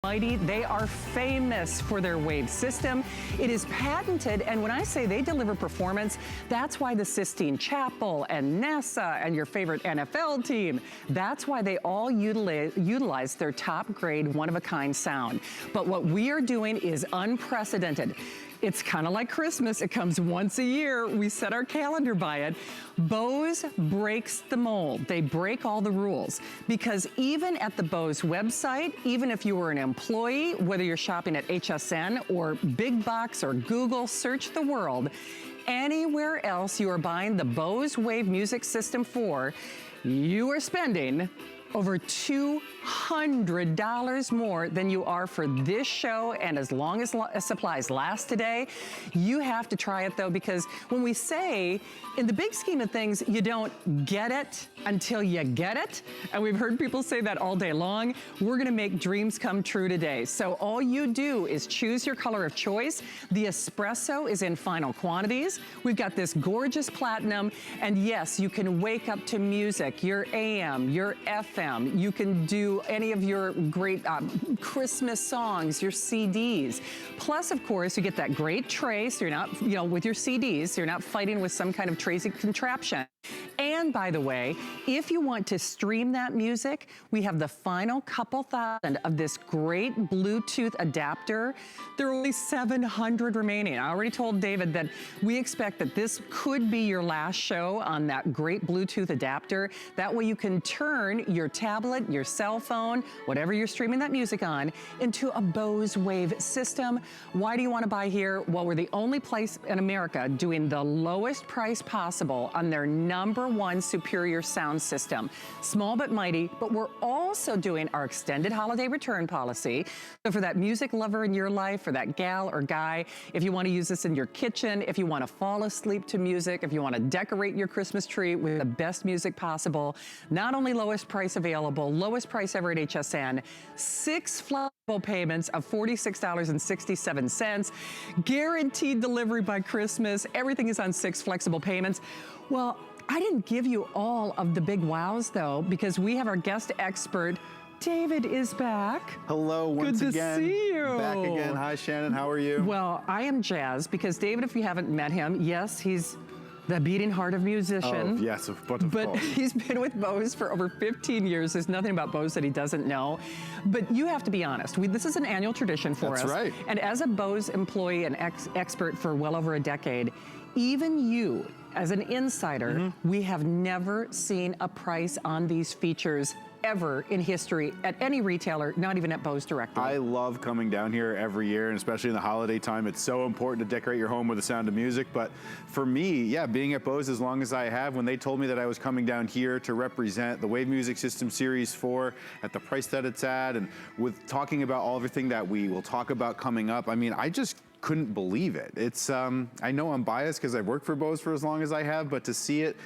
Mighty, they are famous for their wave system. It is patented, and when I say they deliver performance, that's why the Sistine Chapel and NASA and your favorite NFL team, that's why they all utilize their top grade, one-of-a-kind sound. But what we are doing is unprecedented. It's kind of like Christmas. It comes once a year. We set our calendar by it. Bose breaks the mold. They break all the rules because even at the Bose website, even if you were an employee, whether you're shopping at HSN or Big Box or Google, search the world, anywhere else you are buying the Bose Wave music system for, you are spending over $200 more than you are for this show, and as long as supplies last today, you have to try it though, because when we say, in the big scheme of things, you don't get it until you get it, and we've heard people say that all day long, we're gonna make dreams come true today. So all you do is choose your color of choice. The Espresso is in final quantities. We've got this gorgeous platinum, and yes, you can wake up to music, your AM, your FM, you can do any of your great Christmas songs, your CDs. Plus, of course, you get that great tray, so you're not, with your CDs, so you're not fighting with some kind of tracy contraption. And by the way, if you want to stream that music, we have the final couple thousand of this great Bluetooth adapter. There are only 700 remaining. I already told David that we expect that this could be your last show on that great Bluetooth adapter. That way you can turn your tablet, your cell phone, whatever you're streaming that music on, into a Bose Wave system. Why do you want to buy here? Well, we're the only place in America doing the lowest price possible on their #1 superior sound system. Small but mighty, but we're also doing our extended holiday return policy. So for that music lover in your life, for that gal or guy, if you want to use this in your kitchen, if you want to fall asleep to music, if you want to decorate your Christmas tree with the best music possible, not only lowest price available, lowest price ever at HSN, 6 flexible payments of $46.67, guaranteed delivery by Christmas. Everything is on 6 flexible payments. Well, I didn't give you all of the big wows though, because we have our guest expert, David is back. Hello, once again. Good to see you. Back again. Hi, Shannon. How are you? Well, I am jazzed because David, if you haven't met him, yes, he's the beating heart of musician. Oh, yes, but he's been with Bose for over 15 years. There's nothing about Bose that he doesn't know. But you have to be honest. This is an annual tradition for us. That's right. And as a Bose employee and expert for well over a decade, even you, as an insider, we have never seen a price on these features ever in history at any retailer, not even at Bose directly. I love coming down here every year, and especially in the holiday time. It's so important to decorate your home with the sound of music. But for me, yeah, being at Bose as long as I have, when they told me that I was coming down here to represent the Wave Music System Series 4 at the price that it's at, and with talking about everything that we will talk about coming up, I mean, I just couldn't believe it. It's, I know I'm biased because I've worked for Bose for as long as I have, but to see it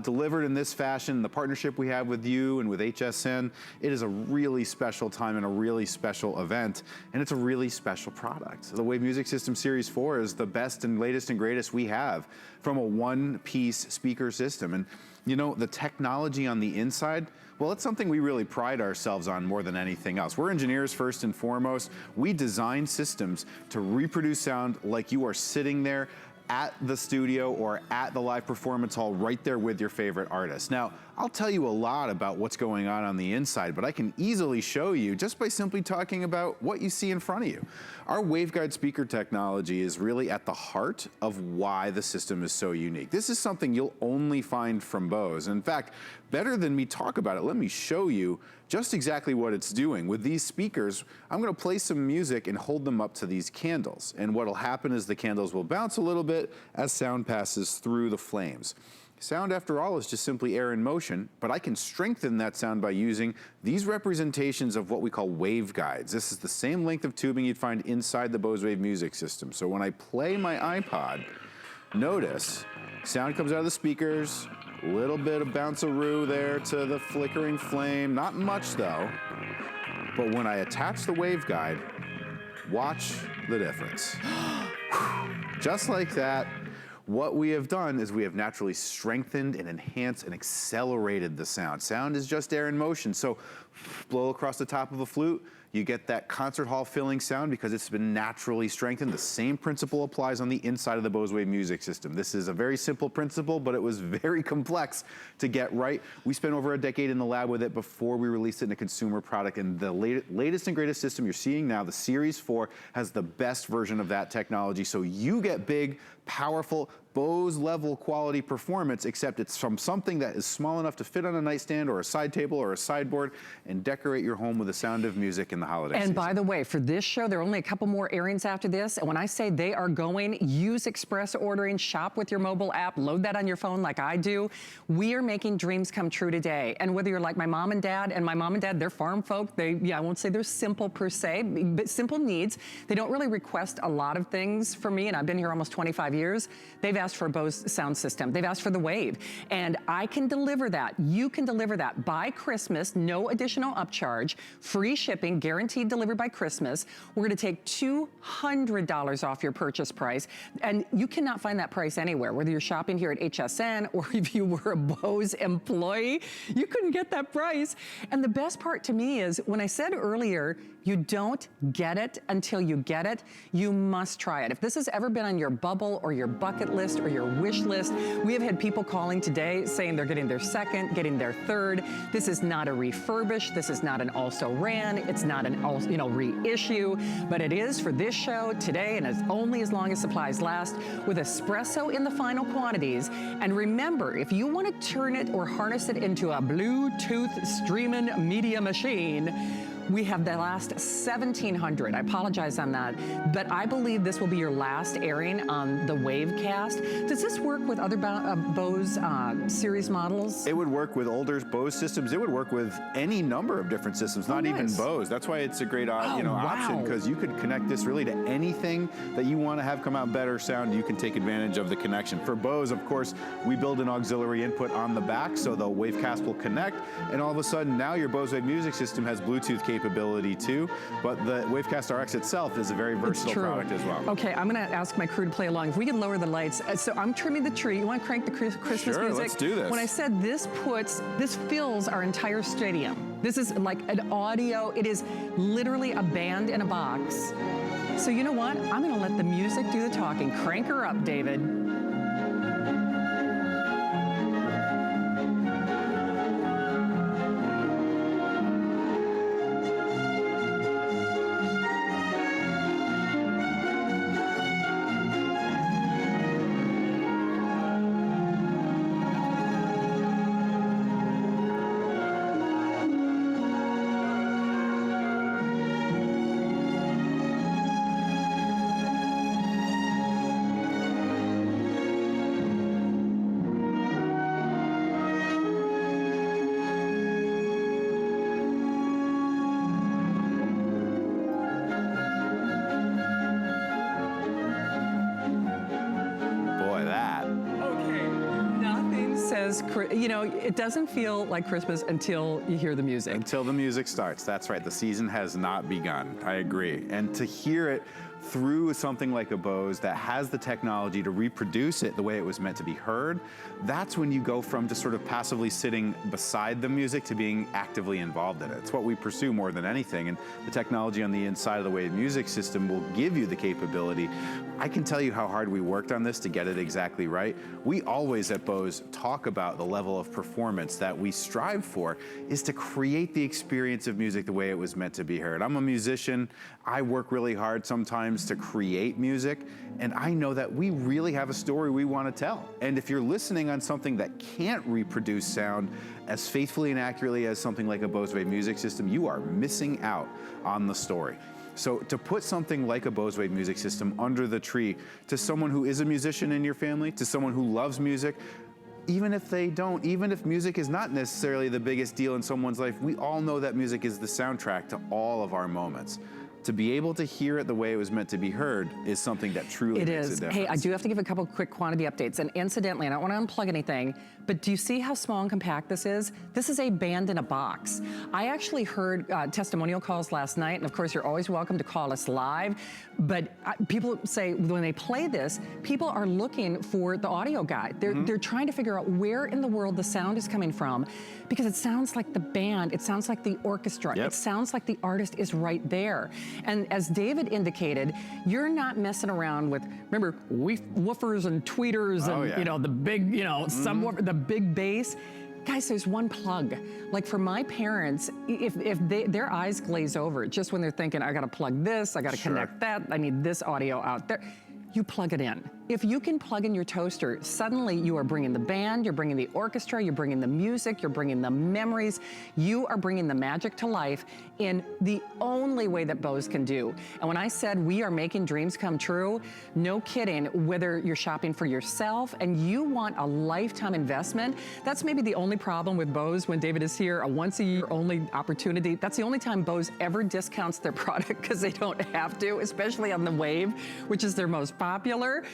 delivered in this fashion, the partnership we have with you and with HSN, it is a really special time and a really special event, and it's a really special product. The Wave Music System Series 4 is the best and latest and greatest we have from a one-piece speaker system. And you know, the technology on the inside, well, it's something we really pride ourselves on more than anything else. We're engineers first and foremost. We design systems to reproduce sound like you are sitting there at the studio or at the live performance hall right there with your favorite artist. Now, I'll tell you a lot about what's going on the inside, but I can easily show you just by simply talking about what you see in front of you. Our Waveguide speaker technology is really at the heart of why the system is so unique. This is something you'll only find from Bose. In fact, better than me talk about it, let me show you just exactly what it's doing. With these speakers, I'm gonna play some music and hold them up to these candles. And what'll happen is the candles will bounce a little bit as sound passes through the flames. Sound, after all, is just simply air in motion, but I can strengthen that sound by using these representations of what we call waveguides. This is the same length of tubing you'd find inside the Bose Wave music system. So when I play my iPod, notice sound comes out of the speakers, a little bit of bounce-a-roo there to the flickering flame, not much though. But when I attach the waveguide, watch the difference. Just like that, what we have done is we have naturally strengthened and enhanced and accelerated the sound. Sound is just air in motion, so blow across the top of a flute, You get that concert hall filling sound because it's been naturally strengthened. The same principle applies on the inside of the Bose Wave music system. This is a very simple principle, but it was very complex to get right. We spent over a decade in the lab with it before we released it in a consumer product, and the latest and greatest system you're seeing now, the Series 4, has the best version of that technology. So you get big, powerful, Bose level quality performance, except it's from something that is small enough to fit on a nightstand or a side table or a sideboard and decorate your home with the sound of music in the holiday season. And by the way, for this show, there are only a couple more airings after this. And when I say they are going, use Express ordering, shop with your mobile app, load that on your phone like I do. We are making dreams come true today. And whether you're like my mom and dad, they're farm folk. I won't say they're simple per se, but simple needs. They don't really request a lot of things from me, and I've been here almost 25 years. They've asked for a Bose sound system. They've asked for the Wave, and I can deliver that. You can deliver that by Christmas, no additional upcharge, free shipping, guaranteed delivered by Christmas. We're gonna take $200 off your purchase price, and you cannot find that price anywhere, whether you're shopping here at HSN or if you were a Bose employee, you couldn't get that price. And the best part to me is, when I said earlier, you don't get it until you get it, you must try it. If this has ever been on your bubble or your bucket list or your wish list, we have had people calling today saying they're getting their second, getting their third. This is not a refurbish, this is not an also ran, it's not an reissue, but it is for this show today, and it's only as long as supplies last, with espresso in the final quantities. And remember, if you want to turn it or harness it into a Bluetooth streaming media machine, we have the last 1,700. I apologize on that, but I believe this will be your last airing on the Wavecast. Does this work with other Bose series models? It would work with older Bose systems. It would work with any number of different systems, not even Bose. That's why it's a great option, because you could connect this really to anything that you want to have come out better sound. You can take advantage of the connection. For Bose, of course, we build an auxiliary input on the back, so the Wavecast will connect, and all of a sudden now your Bose Wave music system has Bluetooth capability too, but the Wavecast RX itself is a very versatile product as well. Okay, I'm gonna ask my crew to play along. If we can lower the lights. So I'm trimming the tree. You wanna crank the Christmas music? Let's do this. When I said this fills our entire stadium. This is like an audio, it is literally a band in a box. So you know what? I'm gonna let the music do the talking. Crank her up, David. It doesn't feel like Christmas until you hear the music. Until the music starts. That's right. The season has not begun. I agree. And to hear it through something like a Bose that has the technology to reproduce it the way it was meant to be heard, that's when you go from just sort of passively sitting beside the music to being actively involved in it. It's what we pursue more than anything, and the technology on the inside of the Wave music system will give you the capability. I can tell you how hard we worked on this to get it exactly right. We always at Bose talk about the level of performance that we strive for is to create the experience of music the way it was meant to be heard. I'm a musician. I work really hard sometimes to create music, and I know that we really have a story we want to tell. And if you're listening on something that can't reproduce sound as faithfully and accurately as something like a Bose Wave music system, you are missing out on the story. So to put something like a Bose Wave music system under the tree to someone who is a musician in your family, to someone who loves music, even if they don't, even if music is not necessarily the biggest deal in someone's life, we all know that music is the soundtrack to all of our moments. to be able to hear it the way it was meant to be heard is something that truly makes a difference. Hey, I do have to give a couple quick quantity updates. And incidentally, I don't want to unplug anything, but do you see how small and compact this is? This is a band in a box. I actually heard testimonial calls last night, and of course, you're always welcome to call us live. But people say when they play this, people are looking for the audio guide. They're trying to figure out where in the world the sound is coming from, because it sounds like the band, it sounds like the orchestra, it sounds like the artist is right there. And as David indicated, you're not messing around with, remember, woofers and tweeters and you know, the big, you know, subwoofer, the big bass. Guys, there's one plug. Like for my parents, if their eyes glaze over just when they're thinking, I gotta plug this, I gotta connect that, I need this audio out there, you plug it in. If you can plug in your toaster, suddenly you are bringing the band, you're bringing the orchestra, you're bringing the music, you're bringing the memories, you are bringing the magic to life in the only way that Bose can do. And when I said we are making dreams come true, no kidding, whether you're shopping for yourself and you want a lifetime investment, that's maybe the only problem with Bose when David is here, a once a year only opportunity. That's the only time Bose ever discounts their product because they don't have to, especially on the Wave, which is their most popular.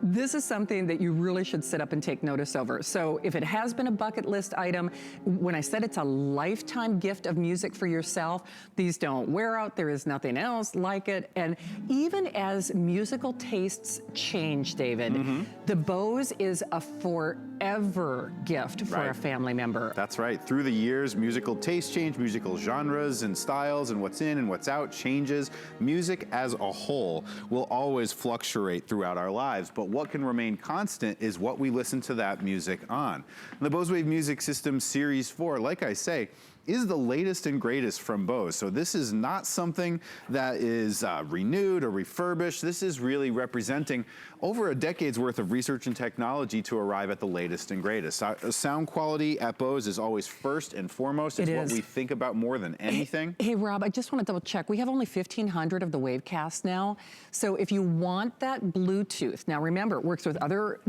This is something that you really should sit up and take notice over. So if it has been a bucket list item, when I said it's a lifetime gift of music for yourself, these don't wear out, there is nothing else like it. And even as musical tastes change, David, the Bose is a forever gift for a family member. That's right. Through the years, musical tastes change, musical genres and styles and what's in and what's out changes. Music as a whole will always fluctuate throughout our lives, but what can remain constant is what we listen to that music on. The Bose Wave Music System Series 4, like I say, is the latest and greatest from Bose. So this is not something that is renewed or refurbished. This is really representing over a decade's worth of research and technology to arrive at the latest and greatest. Sound quality at Bose is always first and foremost. It's what we think about more than anything. Hey, Rob, I just want to double check. We have only 1,500 of the Wavecast now. So if you want that Bluetooth, now remember, it works with other,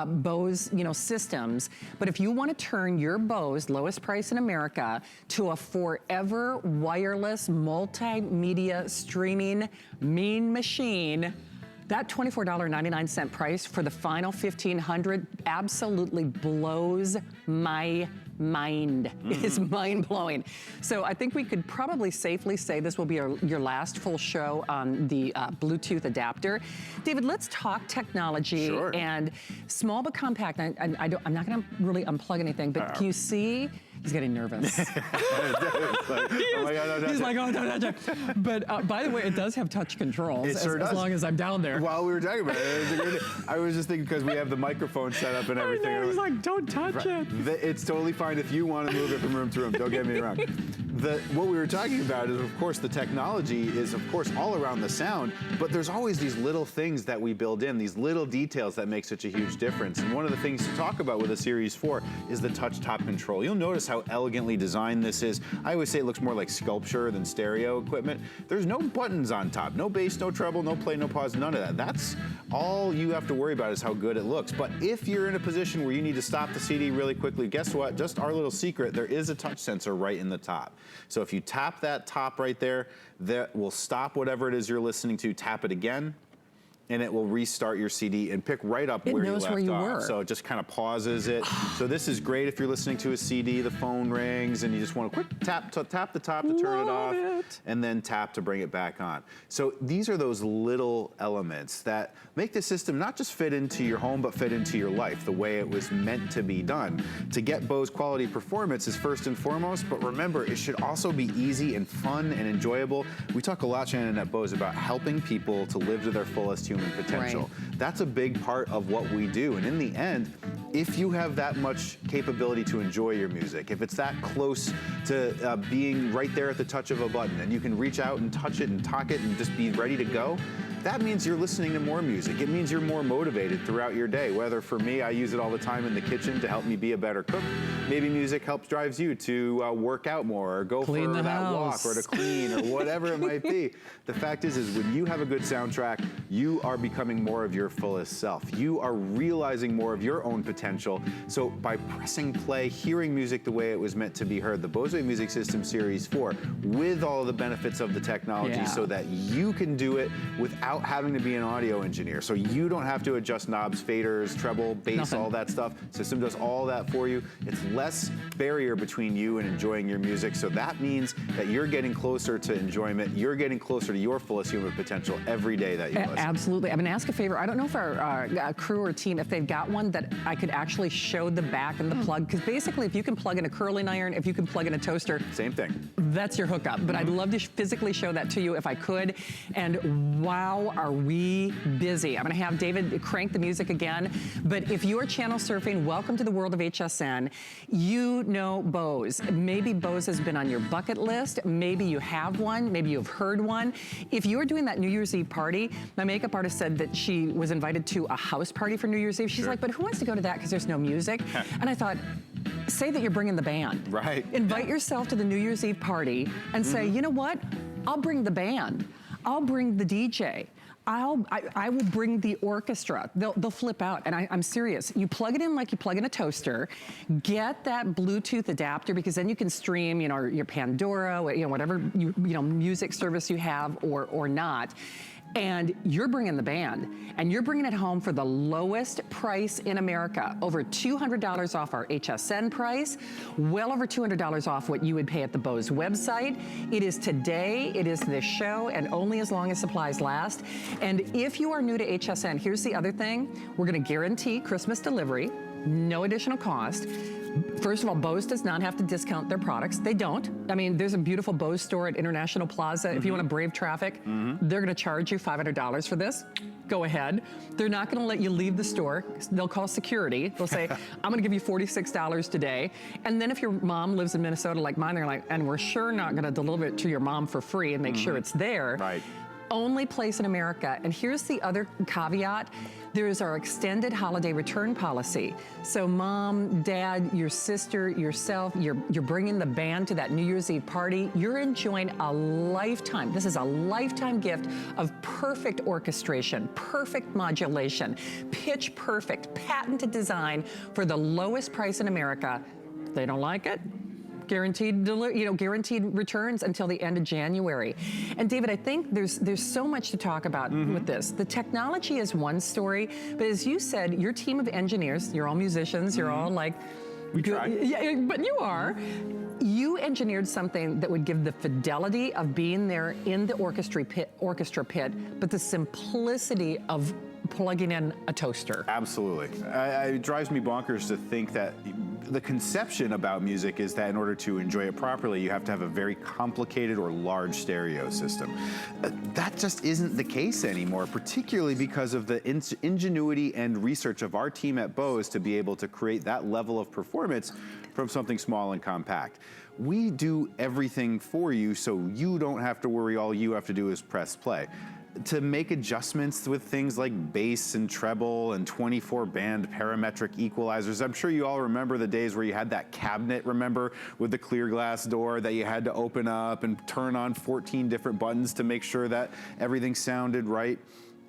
Bose, systems. But if you want to turn your Bose, lowest price in America, to a forever wireless multimedia streaming mean machine, that $24.99 price for the final 1,500 absolutely blows my mind. It is mind-blowing. So I think we could probably safely say this will be your last full show on the Bluetooth adapter. David, let's talk technology and small but compact. I'm not gonna really unplug anything, but can you see? He's getting nervous. He's like, oh, don't touch it. But by the way, it does have touch controls as long as I'm down there. While we were talking about it, I was just thinking because we have the microphone set up and everything. He's like, don't touch it. It's totally fine if you want to move it from room to room. Don't get me wrong. What we were talking about is, of course, the technology is, of course, all around the sound, but there's always these little things that we build in, these little details that make such a huge difference. And one of the things to talk about with a Series 4 is the touch top control. You'll notice how elegantly designed this is. I always say it looks more like sculpture than stereo equipment. There's no buttons on top, no bass, no treble, no play, no pause, none of that. That's all you have to worry about is how good it looks. But if you're in a position where you need to stop the CD really quickly, guess what? Just our little secret, there is a touch sensor right in the top. So if you tap that top right there, that will stop whatever it is you're listening to, tap it again, and it will restart your CD and pick right up where you left off. So it just kind of pauses it. So this is great if you're listening to a CD, the phone rings, and you just want to quick tap the top to turn it off, and then tap to bring it back on. So these are those little elements that make the system not just fit into your home, but fit into your life the way it was meant to be done. To get Bose quality performance is first and foremost, but remember, it should also be easy and fun and enjoyable. We talk a lot, Shannon, at Bose about helping people to live to their fullest human potential. That's a big part of what we do. And in the end, if you have that much capability to enjoy your music, if it's that close to being right there at the touch of a button and you can reach out and touch it and talk it and just be ready to go, that means you're listening to more music. It means you're more motivated throughout your day. Whether for me, I use it all the time in the kitchen to help me be a better cook. maybe music helps drives you to work out more or go Clean for the that walk house. or to clean or whatever it might be. The fact is when you have a good soundtrack, you are becoming more of your fullest self. You are realizing more of your own potential. So by pressing play, hearing music the way it was meant to be heard, the Bose Music System Series 4, with all the benefits of the technology so that you can do it without having to be an audio engineer. So you don't have to adjust knobs, faders, treble, bass, all that stuff. System does all that for you. It's less barrier between you and enjoying your music. So that means that you're getting closer to enjoyment. You're getting closer to your fullest human potential every day that you listen. Absolutely. I'm going to ask a favor. I don't know if our crew or team, if they've got one that I could actually show the back and the plug, because basically if you can plug in a curling iron, if you can plug in a toaster, same thing. That's your hookup. But I'd love to physically show that to you if I could. And wow, are we busy. I'm going to have David crank the music again. But if you're channel surfing, welcome to the world of HSN. You know Bose. Maybe Bose has been on your bucket list. Maybe you have one. Maybe you've heard one. If you're doing that New Year's Eve party, my makeup artist said that she was invited to a house party for New Year's Eve. She's like, but who wants to go to that because there's no music? And I thought, say that you're bringing the band. Right. Invite yourself to the New Year's Eve party and say, you know what? I'll bring the band. I'll bring the DJ. I will bring the orchestra. They'll flip out, and I'm serious. You plug it in like you plug in a toaster. Get that Bluetooth adapter, because then you can stream, your Pandora, whatever music service you have or not. And you're bringing the band, and you're bringing it home for the lowest price in America. Over $200 off our HSN price, well over $200 off what you would pay at the Bose website. It is today, it is this show, and only as long as supplies last. And if you are new to HSN, here's the other thing. We're gonna guarantee Christmas delivery, no additional cost. First of all, Bose does not have to discount their products. They don't. I mean, there's a beautiful Bose store at International Plaza. If you want to brave traffic, they're going to charge you $500 for this. Go ahead. They're not going to let you leave the store. They'll call security. They'll say, I'm going to give you $46 today. And then if your mom lives in Minnesota like mine, they're like, and we're sure not going to deliver it to your mom for free and make sure it's there. Right. Only place in America. And here's the other caveat. There is our extended holiday return policy. So mom, dad, your sister, yourself, you're bringing the band to that New Year's Eve party. You're enjoying a lifetime. This is a lifetime gift of perfect orchestration, perfect modulation, pitch perfect, patented design for the lowest price in America. If they don't like it, guaranteed returns until the end of January. And David, I think there's so much to talk about with this. The technology is one story, but as you said, your team of engineers, you're all musicians, you're all like, we try. Yeah, but you are. You engineered something that would give the fidelity of being there in the orchestra pit, but the simplicity of plugging in a toaster. Absolutely. It drives me bonkers to think that the conception about music is that in order to enjoy it properly, you have to have a very complicated or large stereo system. That just isn't the case anymore, particularly because of the ingenuity and research of our team at Bose to be able to create that level of performance from something small and compact. We do everything for you, so you don't have to worry. All you have to do is press play. To make adjustments with things like bass and treble and 24-band parametric equalizers. I'm sure you all remember the days where you had that cabinet, remember, with the clear glass door that you had to open up and turn on 14 different buttons to make sure that everything sounded right.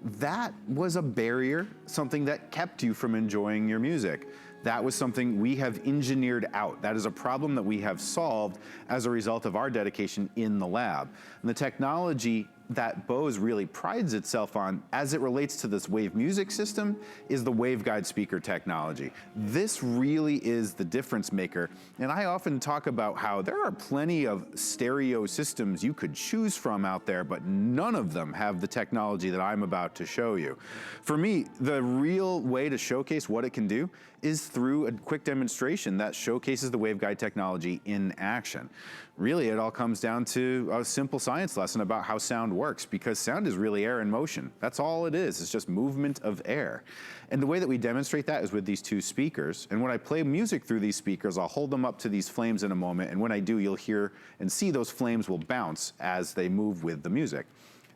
That was a barrier, something that kept you from enjoying your music. That was something we have engineered out. That is a problem that we have solved as a result of our dedication in the lab. And the technology that Bose really prides itself on as it relates to this Wave music system is the Waveguide speaker technology. This really is the difference maker. And I often talk about how there are plenty of stereo systems you could choose from out there, but none of them have the technology that I'm about to show you. For me, the real way to showcase what it can do is through a quick demonstration that showcases the Waveguide technology in action. Really, it all comes down to a simple science lesson about how sound works, because sound is really air in motion. That's all it is. It's just movement of air. And the way that we demonstrate that is with these two speakers. And when I play music through these speakers, I'll hold them up to these flames in a moment. And when I do, you'll hear and see those flames will bounce as they move with the music.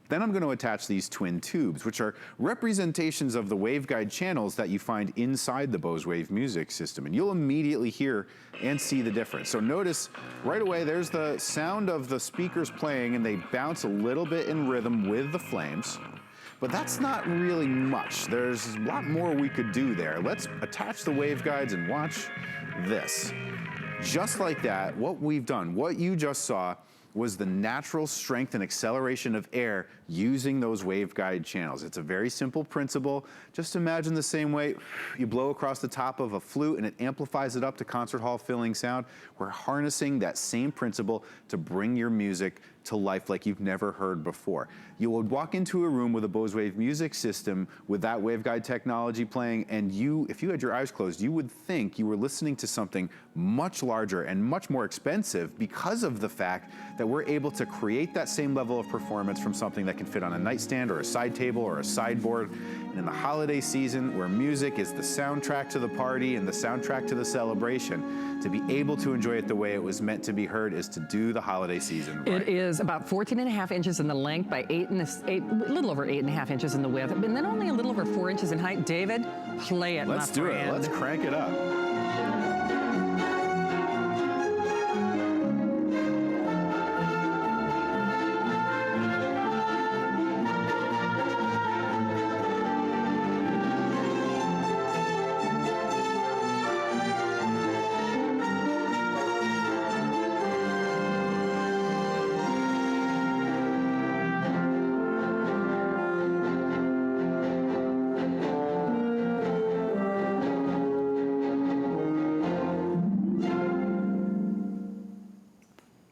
Then I'm going to attach these twin tubes, which are representations of the Waveguide channels that you find inside the Bose Wave music system. And you'll immediately hear and see the difference. So notice right away, there's the sound of the speakers playing, and they bounce a little bit in rhythm with the flames. But that's not really much. There's a lot more we could do there. Let's attach the waveguides and watch this. Just like that, what we've done, what you just saw, was the natural strength and acceleration of air using those waveguide channels. It's a very simple principle. Just imagine the same way you blow across the top of a flute and it amplifies it up to concert hall filling sound. We're harnessing that same principle to bring your music to life like you've never heard before. You would walk into a room with a Bose Wave music system with that waveguide technology playing, and if you had your eyes closed, you would think you were listening to something much larger and much more expensive because of the fact that we're able to create that same level of performance from something that can fit on a nightstand or a side table or a sideboard. And in the holiday season, where music is the soundtrack to the party and the soundtrack to the celebration, to be able to enjoy it the way it was meant to be heard is to do the holiday season right. It is about 14.5 inches in the length by a little over 8.5 inches in the width, and then only a little over 4 inches in height. David, play it, Let's do it. Let's crank it up.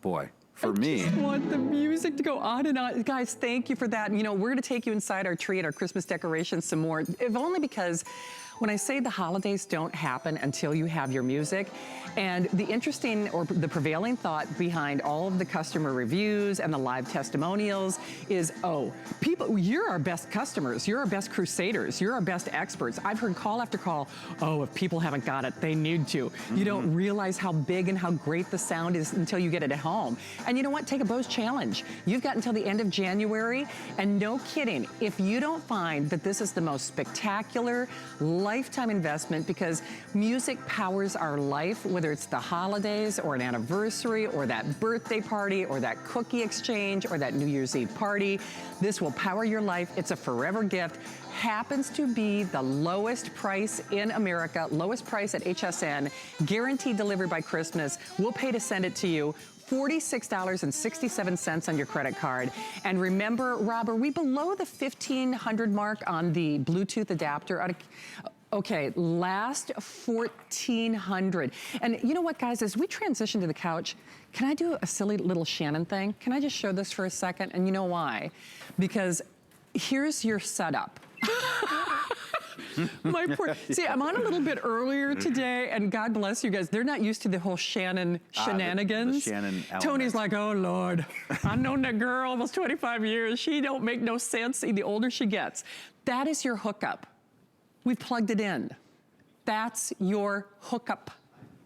Boy, for me. I just want the music to go on and on. Guys, thank you for that. And, you know, we're going to take you inside our tree and our Christmas decorations some more, if only because when I say the holidays don't happen until you have your music, and the interesting or the prevailing thought behind all of the customer reviews and the live testimonials is, oh, people, you're our best customers, you're our best crusaders, you're our best experts. I've heard call after call, oh, if people haven't got it, they need to. You don't realize how big and how great the sound is until you get it at home. And you know what? Take a Bose challenge. You've got until the end of January, and no kidding, if you don't find that this is the most spectacular lifetime investment, because music powers our life, whether it's the holidays or an anniversary or that birthday party or that cookie exchange or that New Year's Eve party, this will power your life. It's a forever gift. Happens to be the lowest price in America, lowest price at HSN, guaranteed delivery by Christmas. We'll pay to send it to you. $46.67 on your credit card. And remember, Rob, are we below the 1,500 mark on the Bluetooth adapter? Okay, last 1,400. And you know what, guys, as we transition to the couch, can I do a silly little Shannon thing? Can I just show this for a second? And you know why? Because here's your setup. My poor, see, I'm on a little bit earlier today, and God bless you guys. They're not used to the whole Shannon shenanigans. The Shannon element. Tony's like, oh Lord, I've known that girl almost 25 years. She don't make no sense the older she gets. That is your hookup. We've plugged it in. That's your hookup.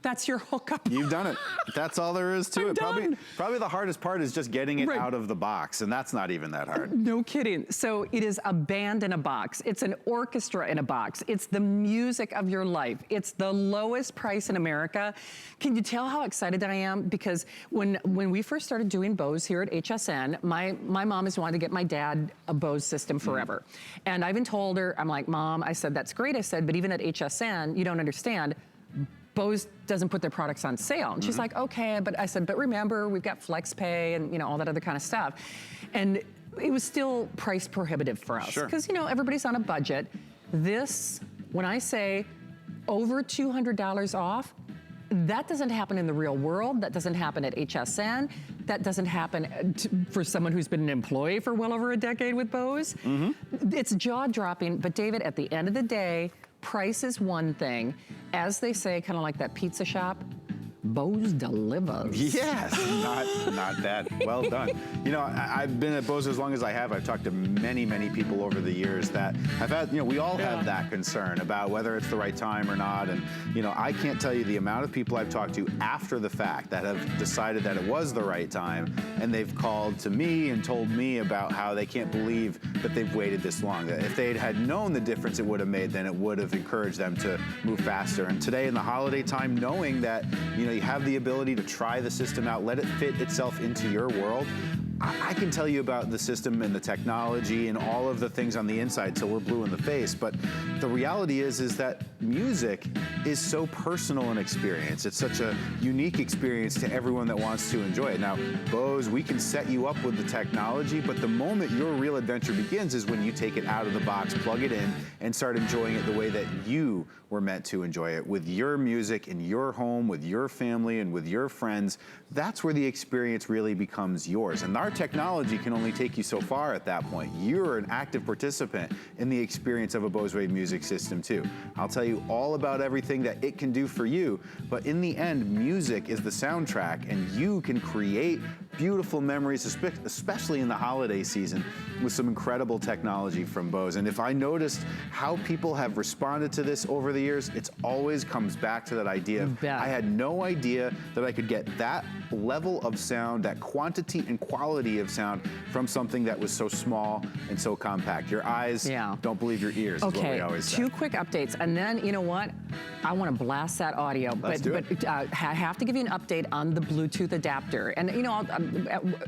That's your hookup. You've done it. That's all there is to it. Done. Probably the hardest part is just getting it Right. out of the box, and that's not even that hard. No kidding. So it is a band in a box. It's an orchestra in a box. It's the music of your life. It's the lowest price in America. Can you tell how excited I am? Because when we first started doing Bose here at HSN, my mom has wanted to get my dad a Bose system forever. And I even told her, I'm like, Mom, I said, that's great. I said, but even at HSN, you don't understand. Bose doesn't put their products on sale. And she's like, okay, but I said, but remember, we've got FlexPay and you know all that other kind of stuff. And it was still price prohibitive for us. Sure. Because you know, everybody's on a budget. This, when I say over $200 off, that doesn't happen in the real world. That doesn't happen at HSN. That doesn't happen for someone who's been an employee for well over a decade with Bose. It's jaw-dropping, but David, at the end of the day, price is one thing. As they say, kind of like that pizza shop, Bose delivers. Yes, not bad. Well done. You know, I've been at Bose as long as I have. I've talked to many, many people over the years that have had, you know, we all have that concern about whether it's the right time or not. And, you know, I can't tell you the amount of people I've talked to after the fact that have decided that it was the right time, and they've called to me and told me about how they can't believe that they've waited this long. That if they had known the difference it would have made, then it would have encouraged them to move faster. And today in the holiday time, knowing that, you know, you have the ability to try the system out, let it fit itself into your world. I can tell you about the system and the technology and all of the things on the inside till we're blue in the face, but the reality is that music is so personal an experience. It's such a unique experience to everyone that wants to enjoy it. Now, Bose, we can set you up with the technology, but the moment your real adventure begins is when you take it out of the box, plug it in, and start enjoying it the way that you were meant to enjoy it, with your music in your home, with your family, and with your friends. That's where the experience really becomes yours. And our technology can only take you so far at that point. You're an active participant in the experience of a Bose Wave music system too. I'll tell you all about everything that it can do for you, but in the end, music is the soundtrack, and you can create beautiful memories, especially in the holiday season, with some incredible technology from Bose. And if I noticed how people have responded to this over the years, it always comes back to that idea of, I had no idea that I could get that level of sound, that quantity and quality of sound from something that was so small and so compact. Your eyes don't believe your ears, is what we always say. Two quick updates, and then, you know what? I want to blast that audio, but I have to give you an update on the Bluetooth adapter. And, you know,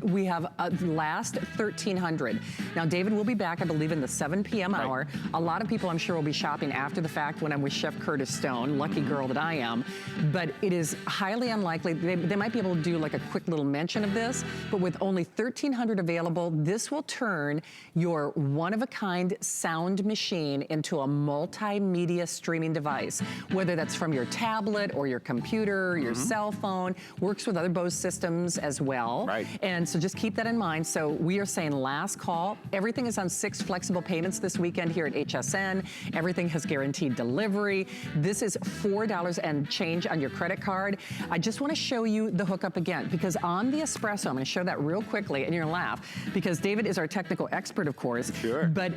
we have last 1,300. Now, David will be back, I believe, in the 7 p.m. hour. A lot of people, I'm sure, will be shopping after the fact when I'm with Chef Curtis Stone, lucky girl that I am. But it is highly unlikely. They might be able to do like a quick little mention of this, but with only 1,300 available, this will turn your one-of-a-kind sound machine into a multimedia streaming device, whether that's from your tablet or your computer, your cell phone, works with other Bose systems as well. And so just keep that in mind. So we are saying last call. Everything is on 6 flexible payments this weekend here at HSN. Everything has guaranteed delivery. This is $4 and change on your credit card. I just want to show you the hookup again, because on the Espresso, I'm going to show that real quickly, and you're going to laugh, because David is our technical expert, of course. But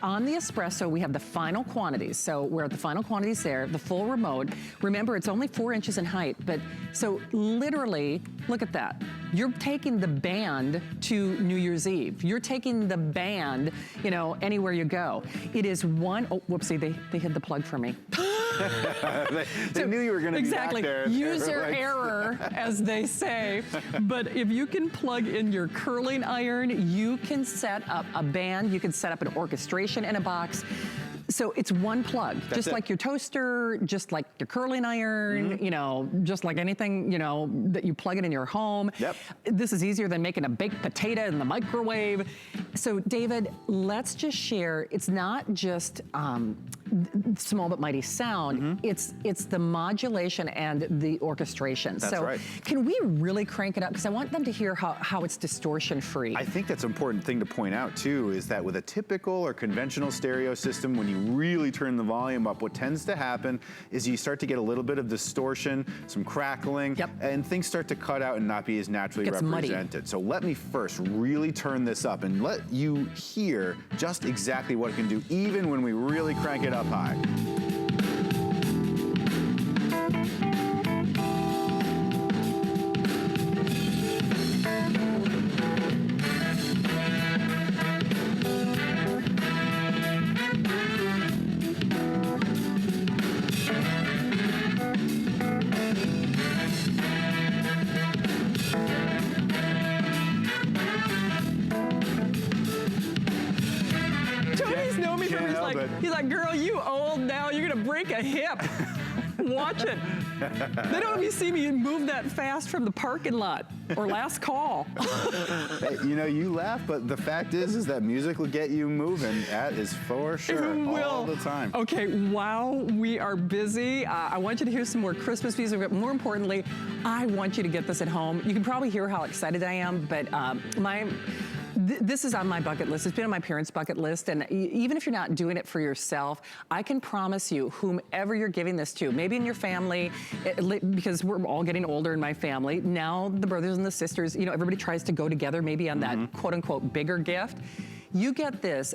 on the Espresso, we have the final quantities. So we're at the final quantities there, the full remote. Remember, it's only 4 inches in height, but so literally, look at that. You're taking the band to New Year's Eve. You're taking the band, you know, anywhere you go. It is one, oh, whoopsie, they hid the plug for me. they knew you were going to be back there. User error, as they say. But if you can plug in your curling iron, you can set up a band, you can set up an orchestration in a box. So it's one plug, just like your toaster, just like your curling iron, you know, just like anything, you know, that you plug it in your home. This is easier than making a baked potato in the microwave. So David, let's just share, it's not just small but mighty sound, it's the modulation and the orchestration. Can we really crank it up? Because I want them to hear how it's distortion free. I think that's an important thing to point out too, is that with a typical or conventional stereo system, when you really turn the volume up, what tends to happen is you start to get a little bit of distortion, some crackling, and things start to cut out and not be as naturally represented. Muddy. So let me first really turn this up and let you hear just exactly what it can do, even when we really crank it up high. He's like, girl, you old now, you're gonna break a hip. Watch it. They don't even see me move that fast from the parking lot or last call. Hey, you know, you laugh, but the fact is that music will get you moving. That is for sure, all the time. Okay, while we are busy, I want you to hear some more Christmas music, but more importantly, I want you to get this at home. You can probably hear how excited I am, but This is on my bucket list. It's been on my parents' bucket list, and even if you're not doing it for yourself, I can promise you, whomever you're giving this to, maybe in your family, because we're all getting older in my family, now the brothers and the sisters, you know, everybody tries to go together maybe on that quote-unquote bigger gift. You get this,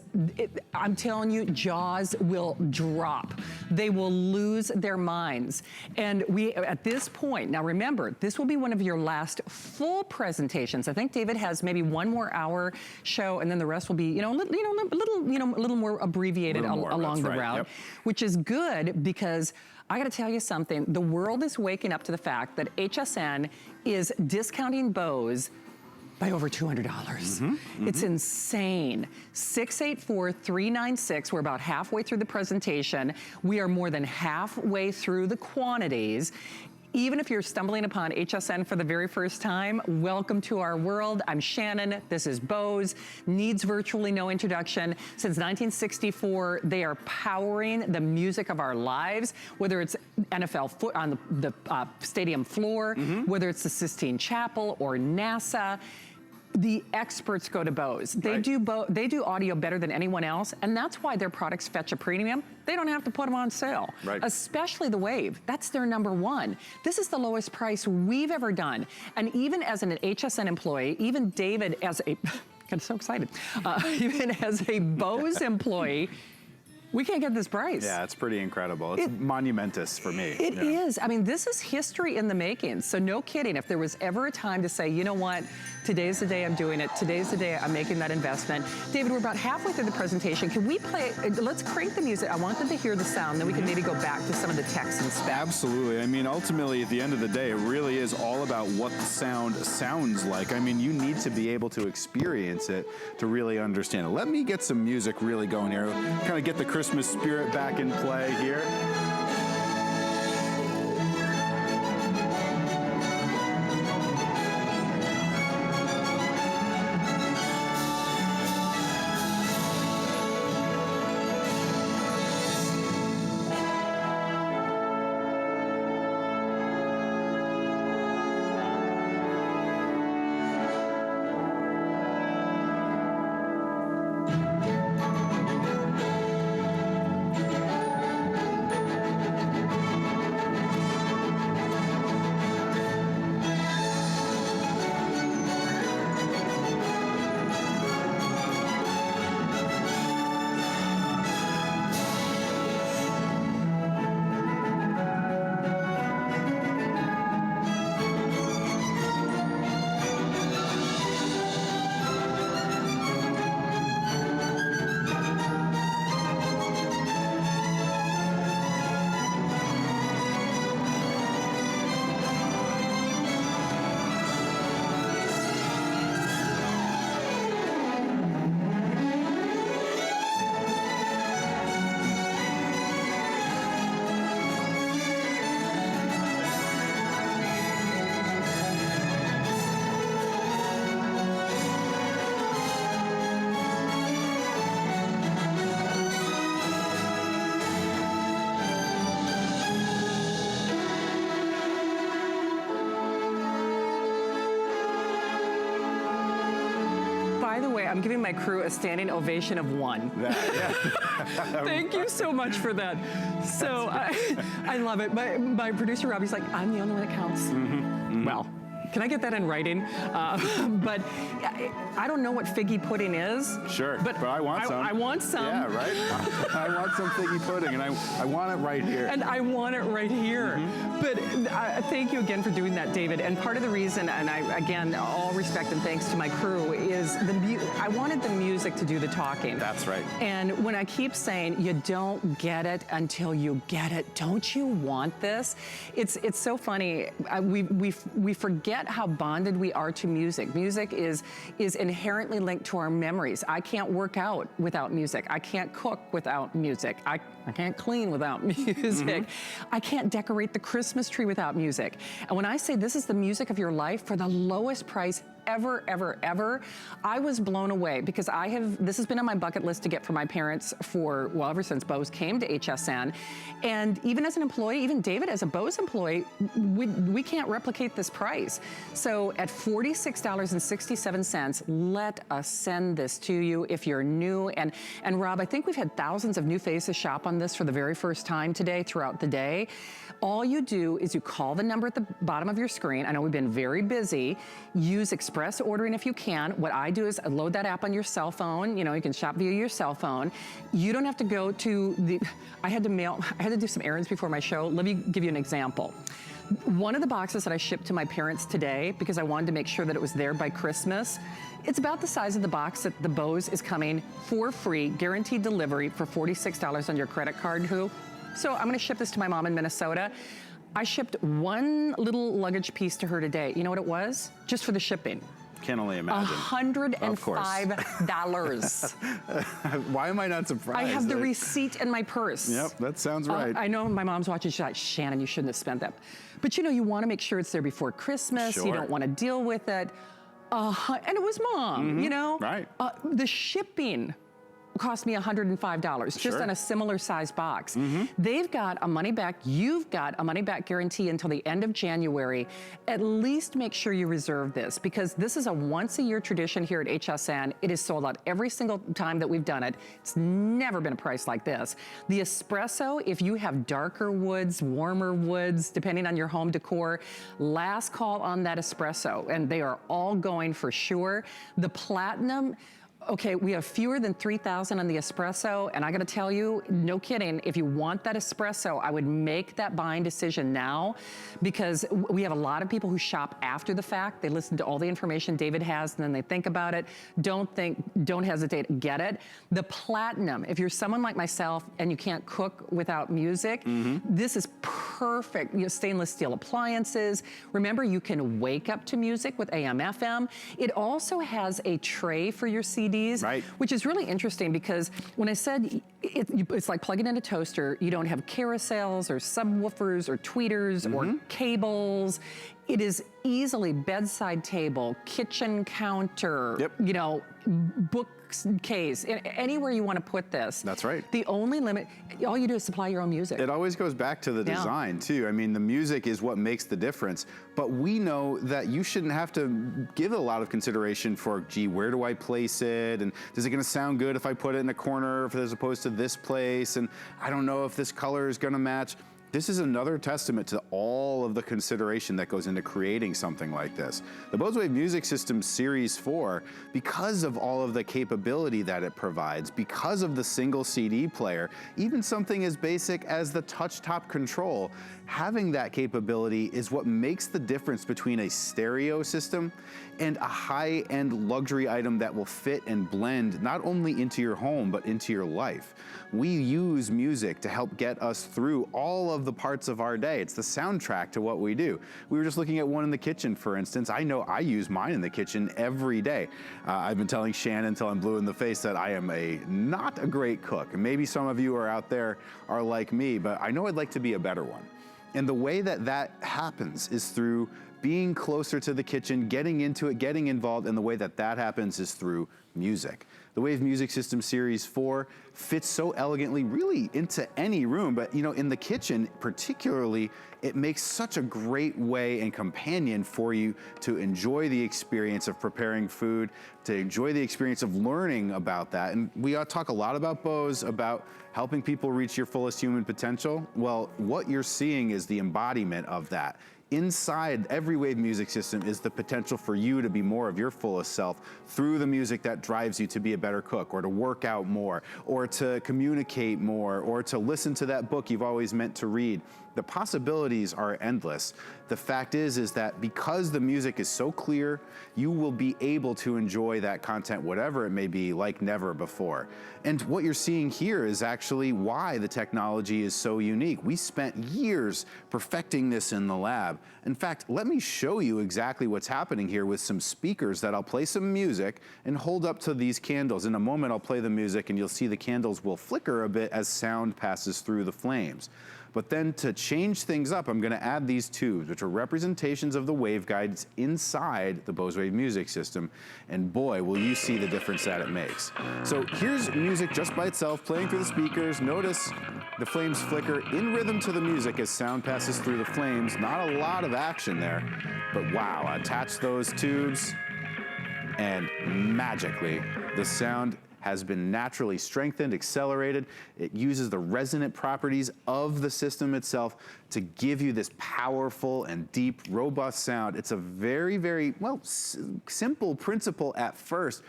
I'm telling you, jaws will drop. They will lose their minds. And we, at this point, now remember, this will be one of your last full presentations. I think David has maybe one more hour show, and then the rest will be, a little more abbreviated along the route, which is good because I gotta tell you something, the world is waking up to the fact that HSN is discounting Bose by over $200. It's insane. 684-396, we're about halfway through the presentation. We are more than halfway through the quantities. Even if you're stumbling upon HSN for the very first time, welcome to our world. I'm Shannon, this is Bose. Needs virtually no introduction. Since 1964, they are powering the music of our lives, whether it's NFL on the stadium floor, whether it's the Sistine Chapel or NASA. The experts go to Bose. They do audio better than anyone else, and that's why their products fetch a premium. They don't have to put them on sale, especially the Wave. That's their #1. This is the lowest price we've ever done. And even as an HSN employee, even David as a, I'm so excited, even as a Bose employee, we can't get this price. Yeah, it's pretty incredible. It's monumentous for me. It is. I mean, this is history in the making. So no kidding. If there was ever a time to say, you know what, today's the day I'm doing it. Today's the day I'm making that investment. David, we're about halfway through the presentation. Can we play, let's crank the music. I want them to hear the sound. Then we can maybe go back to some of the text and specs. Absolutely. I mean, ultimately, at the end of the day, it really is all about what the sound sounds like. I mean, you need to be able to experience it to really understand it. Let me get some music really going here. Kind of get the Christmas spirit back in play here. I'm giving my crew a standing ovation of 1. Thank you so much for that. So I love it. My producer Robbie's like, I'm the only one that counts. Well, can I get that in writing? But I don't know what figgy pudding is. Sure, but I want some. I want some. Yeah, right? I want some figgy pudding, and I want it right here. And I want it right here. But thank you again for doing that, David. And part of the reason, and again, all respect and thanks to my crew, is I wanted the music to do the talking. That's right. And when I keep saying, you don't get it until you get it, don't you want this? It's so funny. We forget how bonded we are to music. Music is inherently linked to our memories. I can't work out without music. I can't cook without music. I can't clean without music. I can't decorate the Christmas tree without music. And when I say this is the music of your life for the lowest price ever, ever, ever. I was blown away because this has been on my bucket list to get for my parents for, well, ever since Bose came to HSN. And even as an employee, even David as a Bose employee, we can't replicate this price. So at $46.67, let us send this to you if you're new. And Rob, I think we've had thousands of new faces shop on this for the very first time today throughout the day. All you do is you call the number at the bottom of your screen. I know we've been very busy. Use express ordering if you can. What I do is I load that app on your cell phone. You know, you can shop via your cell phone. You don't have to go to I had to do some errands before my show. Let me give you an example. One of the boxes that I shipped to my parents today, because I wanted to make sure that it was there by Christmas, it's about the size of the box that the Bose is coming for free, guaranteed delivery for $46 on your credit card, So I'm gonna ship this to my mom in Minnesota. I shipped one little luggage piece to her today. You know what it was? Just for the shipping. Can only imagine. $105. Why am I not surprised? I have the receipt in my purse. Yep, that sounds right. I know my mom's watching. She's like, Shannon, you shouldn't have spent that. But you know, you want to make sure it's there before Christmas. Sure. You don't want to deal with it. And it was Mom, you know? Right. The shipping cost me $105 just on a similar size box. They've got a money back, you've got a money back guarantee until the end of January. At least make sure you reserve this because this is a once a year tradition here at HSN. It is sold out every single time that we've done it. It's never been a price like this. The Espresso, if you have darker woods, warmer woods, depending on your home decor, last call on that Espresso, and they are all going for sure. The Platinum, okay, we have fewer than 3,000 on the Espresso, and I gotta tell you, no kidding, if you want that Espresso, I would make that buying decision now because we have a lot of people who shop after the fact. They listen to all the information David has and then they think about it. Don't hesitate, get it. The Platinum, if you're someone like myself and you can't cook without music, this is perfect. You know, stainless steel appliances. Remember, you can wake up to music with AM, FM. It also has a tray for your CDs, which is really interesting because when I said it's like plugging in a toaster, you don't have carousels or subwoofers or tweeters or cables. It is easily bedside table, kitchen counter, you know, bookcase, anywhere you want to put this. That's right. The only limit, all you do is supply your own music. It always goes back to the design too. I mean, the music is what makes the difference, but we know that you shouldn't have to give a lot of consideration for, gee, where do I place it? And is it gonna sound good if I put it in a corner as opposed to this place? And I don't know if this color is gonna match. This is another testament to all of the consideration that goes into creating something like this. The Bose Wave Music System Series 4, because of all of the capability that it provides, because of the single CD player, even something as basic as the touch top control, having that capability is what makes the difference between a stereo system and a high-end luxury item that will fit and blend not only into your home, but into your life. We use music to help get us through all of the parts of our day. It's the soundtrack to what we do. We were just looking at one in the kitchen, for instance. I know I use mine in the kitchen every day. I've been telling Shannon until I'm blue in the face that I am not a great cook. And maybe some of you are out there are like me, but I know I'd like to be a better one. And the way that happens is through being closer to the kitchen, getting into it, getting involved, and the way that happens is through music. The Wave Music System Series 4 fits so elegantly really into any room, but you know, in the kitchen particularly, it makes such a great way and companion for you to enjoy the experience of preparing food, to enjoy the experience of learning about that. And we talk a lot about Bose, about helping people reach your fullest human potential. Well, what you're seeing is the embodiment of that. Inside every Wave music system is the potential for you to be more of your fullest self through the music that drives you to be a better cook, or to work out more, or to communicate more, or to listen to that book you've always meant to read. The possibilities are endless. The fact is that because the music is so clear, you will be able to enjoy that content, whatever it may be, like never before. And what you're seeing here is actually why the technology is so unique. We spent years perfecting this in the lab. In fact, let me show you exactly what's happening here with some speakers that I'll play some music and hold up to these candles. In a moment, I'll play the music and you'll see the candles will flicker a bit as sound passes through the flames. But then to change things up, I'm gonna add these tubes, which are representations of the waveguides inside the Bose Wave music system. And boy, will you see the difference that it makes. So here's music just by itself, playing through the speakers. Notice the flames flicker in rhythm to the music as sound passes through the flames. Not a lot of action there, but wow, attach those tubes, and magically, the sound has been naturally strengthened, accelerated. It uses the resonant properties of the system itself to give you this powerful and deep, robust sound. It's a very, very, well, simple principle at first.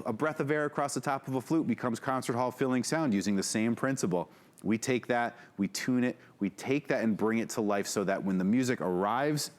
A breath of air across the top of a flute becomes concert hall filling sound using the same principle. We take that, we tune it, we take that and bring it to life so that when the music arrives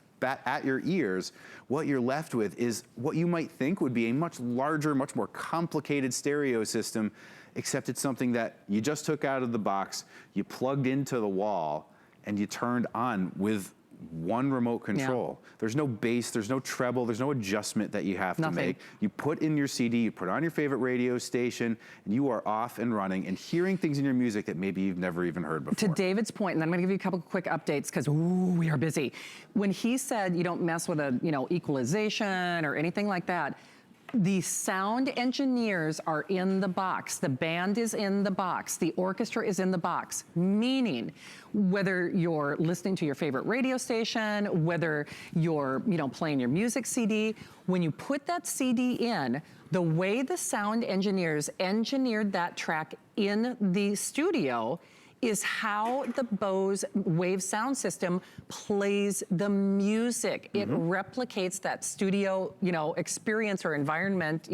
at your ears, what you're left with is what you might think would be a much larger, much more complicated stereo system, except it's something that you just took out of the box, you plugged into the wall, and you turned on with one remote control. Yeah. There's no bass, there's no treble, there's no adjustment that you have to make. You put in your CD, you put on your favorite radio station, and you are off and running and hearing things in your music that maybe you've never even heard before. To David's point, and I'm gonna give you a couple quick updates because we are busy. When he said you don't mess with a equalization or anything like that, the sound engineers are in the box. The band is in the box. The orchestra is in the box, meaning whether you're listening to your favorite radio station, whether you're playing your music CD, when you put that CD in, the way the sound engineers engineered that track in the studio is how the Bose Wave sound system plays the music. It replicates that studio, experience or environment,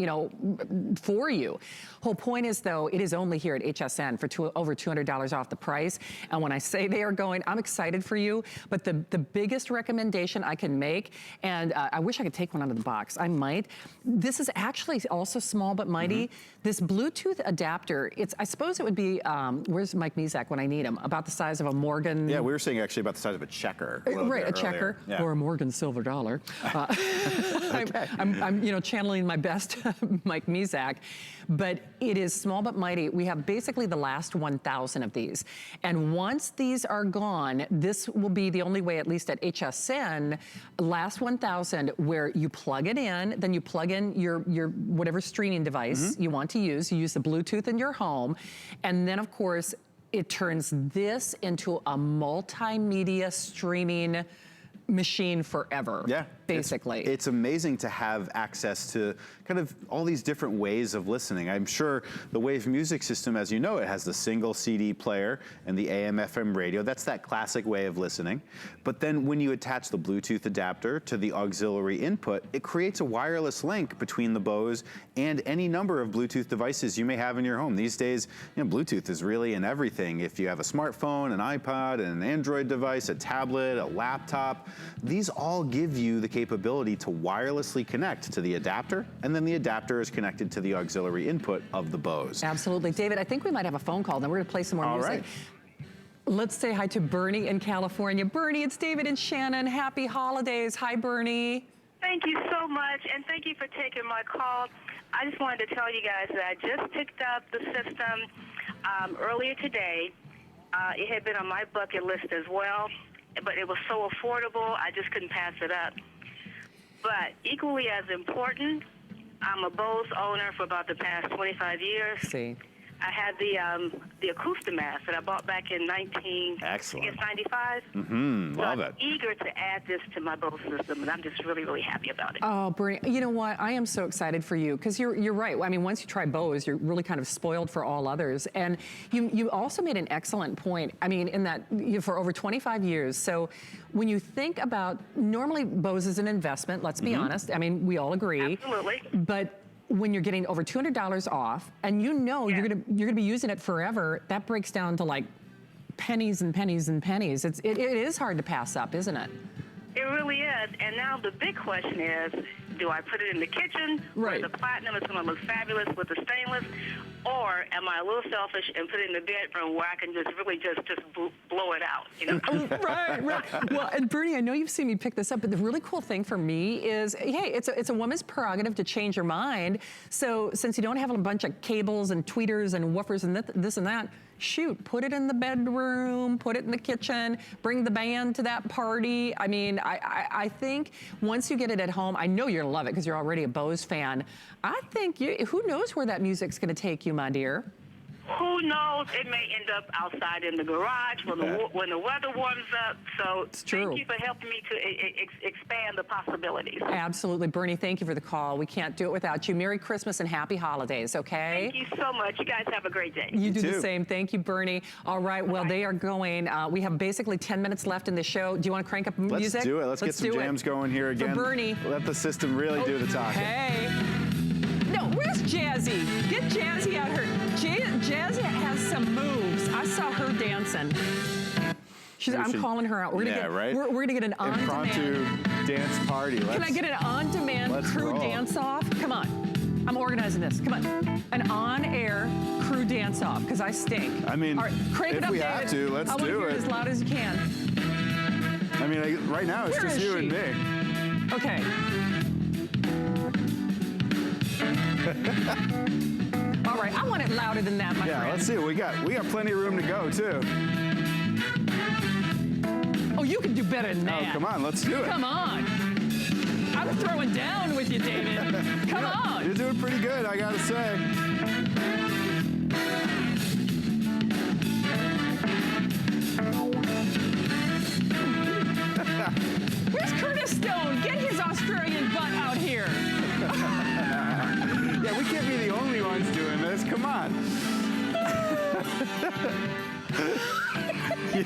for you. Whole point is though, it is only here at HSN for over $200 off the price. And when I say they are going, I'm excited for you, but the biggest recommendation I can make, and I wish I could take one out of the box, I might. This is actually also small but mighty. This Bluetooth adapter, I suppose it would be, where's Mike Mizak when I need him? About the size of a Morgan. Yeah, we were saying actually about the size of a checker. Right, a checker, or a Morgan silver dollar. I'm channeling my best Mike Mizak, but it is small but mighty. We have basically the last 1,000 of these. And once these are gone, this will be the only way, at least at HSN, last 1,000, where you plug it in, then you plug in your whatever streaming device you want to use. You use the Bluetooth in your home. And then of course, it turns this into a multimedia streaming machine forever. Yeah. Basically. It's amazing to have access to kind of all these different ways of listening. I'm sure the Wave music system, as you know, it has the single CD player and the AM/FM radio. That's that classic way of listening. But then when you attach the Bluetooth adapter to the auxiliary input, it creates a wireless link between the Bose and any number of Bluetooth devices you may have in your home. These days, Bluetooth is really in everything. If you have a smartphone, an iPod, an Android device, a tablet, a laptop, these all give you the capability to wirelessly connect to the adapter, and then the adapter is connected to the auxiliary input of the Bose. Absolutely. David, I think we might have a phone call, then we're gonna play some more music. Right. Let's say hi to Bernie in California. Bernie, it's David and Shannon. Happy holidays. Hi, Bernie. Thank you so much, and thank you for taking my call. I just wanted to tell you guys that I just picked up the system earlier today. It had been on my bucket list as well, but it was so affordable, I just couldn't pass it up. But equally as important, I'm a Bose owner for about the past 25 years. See. I had the Acoustimask that I bought back in 95. Love I'm it. eager to add this to my Bose system, and I'm just really, really happy about it. Oh, Bernie, you know what? I am so excited for you, because you're right. I mean, once you try Bose, you're really kind of spoiled for all others. And you also made an excellent point. I mean, in that for over 25 years. So when you think about, normally Bose is an investment, let's be honest. I mean, we all agree. Absolutely. But when you're getting over $200 off, and you're gonna be using it forever, that breaks down to like pennies and pennies and pennies. It is hard to pass up, isn't it? It really is. And now the big question is, do I put it in the kitchen where the platinum is going to look fabulous with the stainless, Or am I a little selfish and put it in the bedroom where I can just really just blow it out, you know? Right. Well, and Bernie, I know you've seen me pick this up, but the really cool thing for me is, hey, it's a woman's prerogative to change your mind. So since you don't have a bunch of cables and tweeters and woofers and this and that, shoot, put it in the bedroom, put it in the kitchen, bring the band to that party. I mean, I think once you get it at home, I know you're gonna love it because you're already a Bose fan. I think, who knows where that music's gonna take you, my dear? Who knows? It may end up outside in the garage when the weather warms up. So thank you for helping me to expand the possibilities. Absolutely. Bernie, thank you for the call. We can't do it without you. Merry Christmas and happy holidays, okay? Thank you so much. You guys have a great day. You do the same. Thank you, Bernie. All right, well, they are going. We have basically 10 minutes left in the show. Do you want to crank up music? Let's do it. Let's get some jams going here again. For Bernie. Let the system really do the talking. Hey. No, where's Jazzy? Get Jazzy out here. Jazzy has some moves. I saw her dancing. I'm calling her out. We're gonna get an on-demand impromptu dance party. Can I get an on-demand crew dance-off? Come on. I'm organizing this. Come on. An on-air crew dance-off, because I stink. I mean, all right, crank it up, if we David. have to, let's do it. I want to hear it as loud as you can. I mean, right now it's just you and me. Okay. All right, I want it louder than that, my friend. Yeah, let's see. We got plenty of room to go too. Oh, you can do better than that. Oh, come on, let's do it. Come on. I'm throwing down with you, David. Come on. You're doing pretty good, I gotta say. Where's Curtis Stone? Get his Australian butt out here. Yeah, we can't be the only ones doing this. Come on.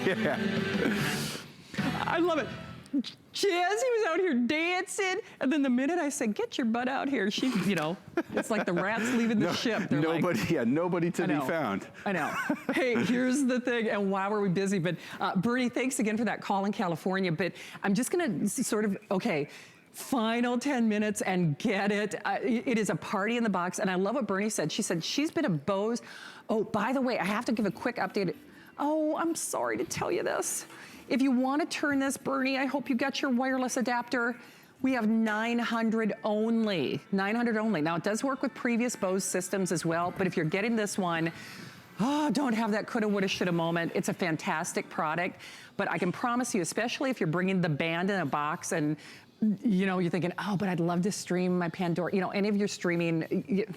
Yeah. I love it. Jazzy was out here dancing, and then the minute I said, get your butt out here, she, it's like the rats leaving the ship. They're nobody to be found. I know. Hey, here's the thing, and wow, are we busy, but Bernie, thanks again for that call in California, but I'm just gonna final 10 minutes and get it. It is a party in the box, and I love what Bernie said. She said she's been a Bose. Oh, by the way, I have to give a quick update. Oh, I'm sorry to tell you this. If you want to turn this, Bernie, I hope you got your wireless adapter. We have 900 only. 900 only. Now, it does work with previous Bose systems as well, but if you're getting this one, don't have that coulda, woulda, shoulda moment. It's a fantastic product, but I can promise you, especially if you're bringing the band in a box and you're thinking, oh, but I'd love to stream my Pandora. Any of your streaming,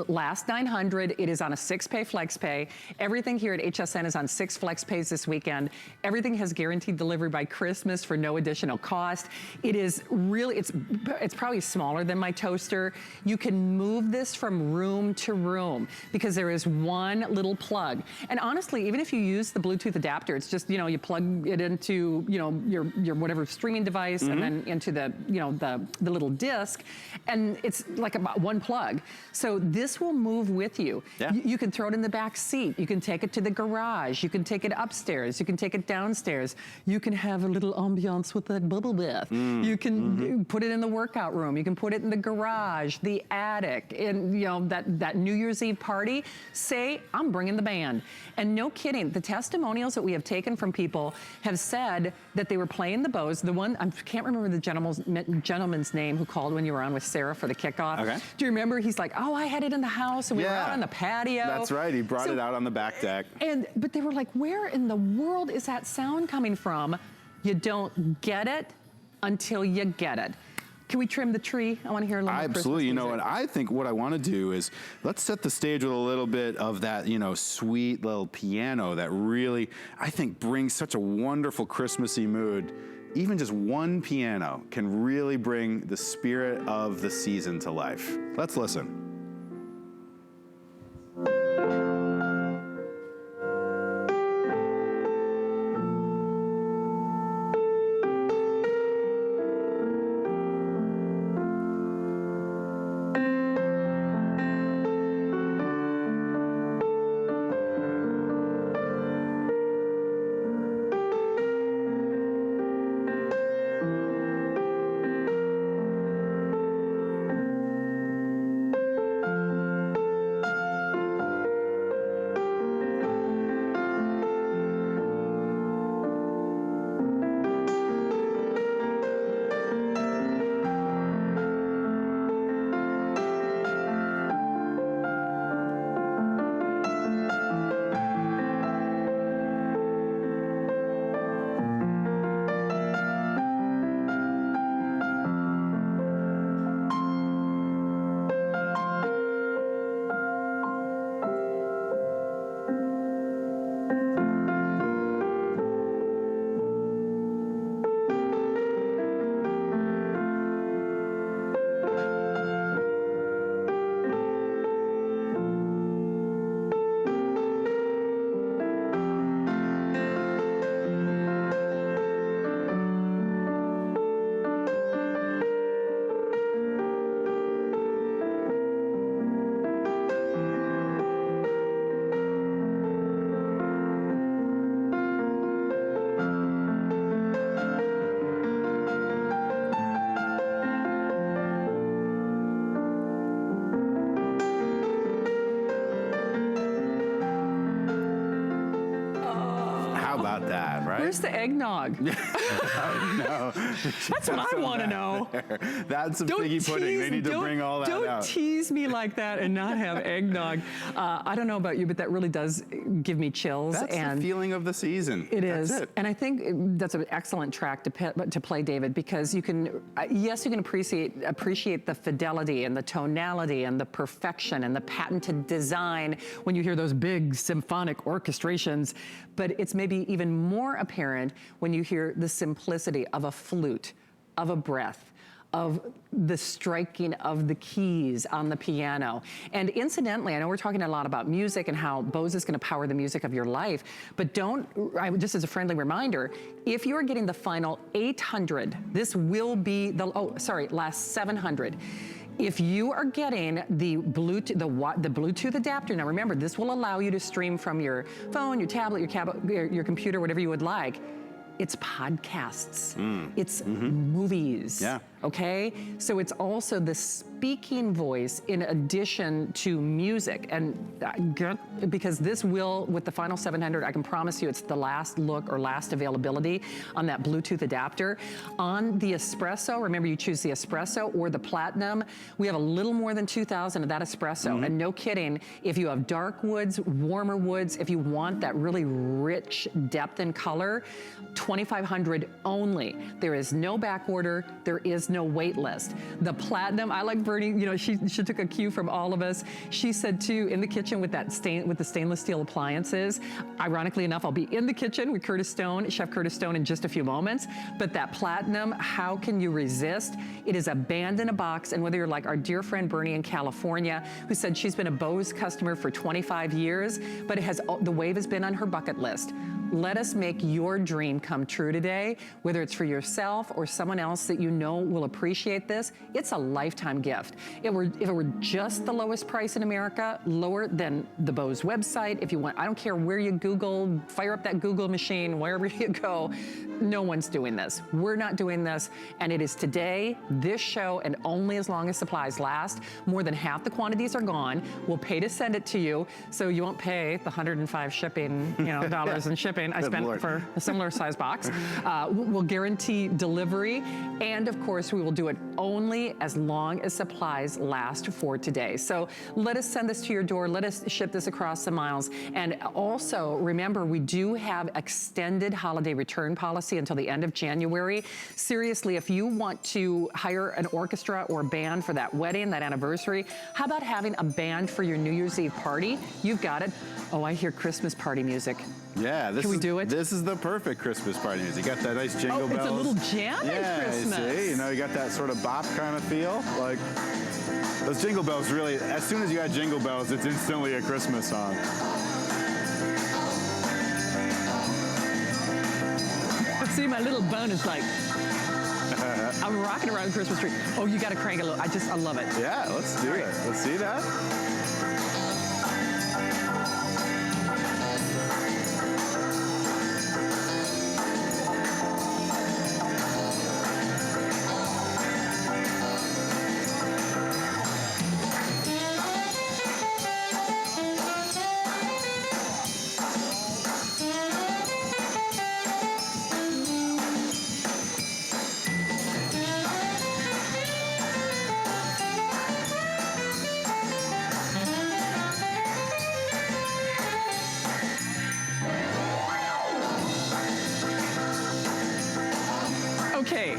last 900, it is on a 6-pay flex pay. Everything here at HSN is on 6 flex pays this weekend. Everything has guaranteed delivery by Christmas for no additional cost. It is really, it's probably smaller than my toaster. You can move this from room to room because there is one little plug. And honestly, even if you use the Bluetooth adapter, it's just, you plug it into, your whatever streaming device and then into the, the little disc, and it's like about one plug. So this will move with you. Yeah. You can throw it in the back seat. You can take it to the garage. You can take it upstairs. You can take it downstairs. You can have a little ambiance with that bubble bath. You can put it in the workout room. You can put it in the garage, the attic, in that New Year's Eve party. Say, I'm bringing the band. And no kidding, the testimonials that we have taken from people have said that they were playing the Bose. The one, I can't remember the gentleman's name who called when you were on with Sarah for the kickoff. Okay. Do you remember? He's like, oh, I had it in the house and we were out on the patio. That's right, he brought it out on the back deck. But they were like, where in the world is that sound coming from? You don't get it until you get it. Can we trim the tree? I want to hear a little bit. Absolutely. And I think what I want to do is let's set the stage with a little bit of that, sweet little piano that really, I think, brings such a wonderful Christmassy mood. Even just one piano can really bring the spirit of the season to life. Let's listen. about that, right? Where's the eggnog? No. That's what I want to know. That's some figgy pudding. They need to bring all that out. Don't tease me like that and not have eggnog. I don't know about you, but that really does give me chills. That's and the feeling of the season. It is. That's it. And I think that's an excellent track to play, David, because you can, yes, you can appreciate the fidelity and the tonality and the perfection and the patented design when you hear those big symphonic orchestrations, but it's maybe even more apparent when you hear the simplicity of a flute, of a breath, of the striking of the keys on the piano. And incidentally, I know we're talking a lot about music and how Bose is going to power the music of your life, but just as a friendly reminder, if you're getting the final 800, this will be the, last 700. If you are getting the Bluetooth adapter, now remember, this will allow you to stream from your phone, your tablet, your computer, whatever you would like. It's podcasts, it's movies, okay? So it's also the speaking voice in addition to music. And because this will, with the final 700, I can promise you it's the last look or last availability on that Bluetooth adapter. On the Espresso, remember you choose the Espresso or the Platinum, we have a little more than 2,000 of that Espresso. And no kidding, if you have dark woods, warmer woods, if you want that really rich depth and color, 2,500 only. There is no back order. There is no wait list. The Platinum, I like Bernie, you know, she took a cue from all of us. She said too, in the kitchen with the stainless steel appliances, ironically enough, I'll be in the kitchen with Chef Curtis Stone in just a few moments, but that Platinum, how can you resist? It is a band in a box, and whether you're like our dear friend Bernie in California, who said she's been a Bose customer for 25 years, but the Wave has been on her bucket list. Let us make your dream come true today, whether it's for yourself or someone else that you know will appreciate this. It's a lifetime gift. If it were just the lowest price in America, lower than the Bose website, if you want, I don't care where you Google, fire up that Google machine, wherever you go, no one's doing this. We're not doing this, and it is today, this show, and only as long as supplies last. More than half the quantities are gone. We'll pay to send it to you, so you won't pay the $105 shipping, dollars in shipping I spent for a similar size box. We'll guarantee delivery, and of course, we will do it only as long as supplies last for today. So let us send this to your door. Let us ship this across the miles. And also, remember, we do have extended holiday return policy until the end of January. Seriously, if you want to hire an orchestra or band for that wedding, that anniversary, how about having a band for your New Year's Eve party? You've got it. Oh, I hear Christmas party music. Yeah, Can we do it? This is the perfect Christmas party music. You got that nice jingle bells. It's a little jam at Christmas. See, you got that sort of bop kind of feel. Like those jingle bells really, as soon as you got jingle bells, it's instantly a Christmas song. See, my little bone is like, I'm rocking around the Christmas tree. Oh, you got to crank it a little. I love it. Yeah, let's do it. Let's see that. Okay,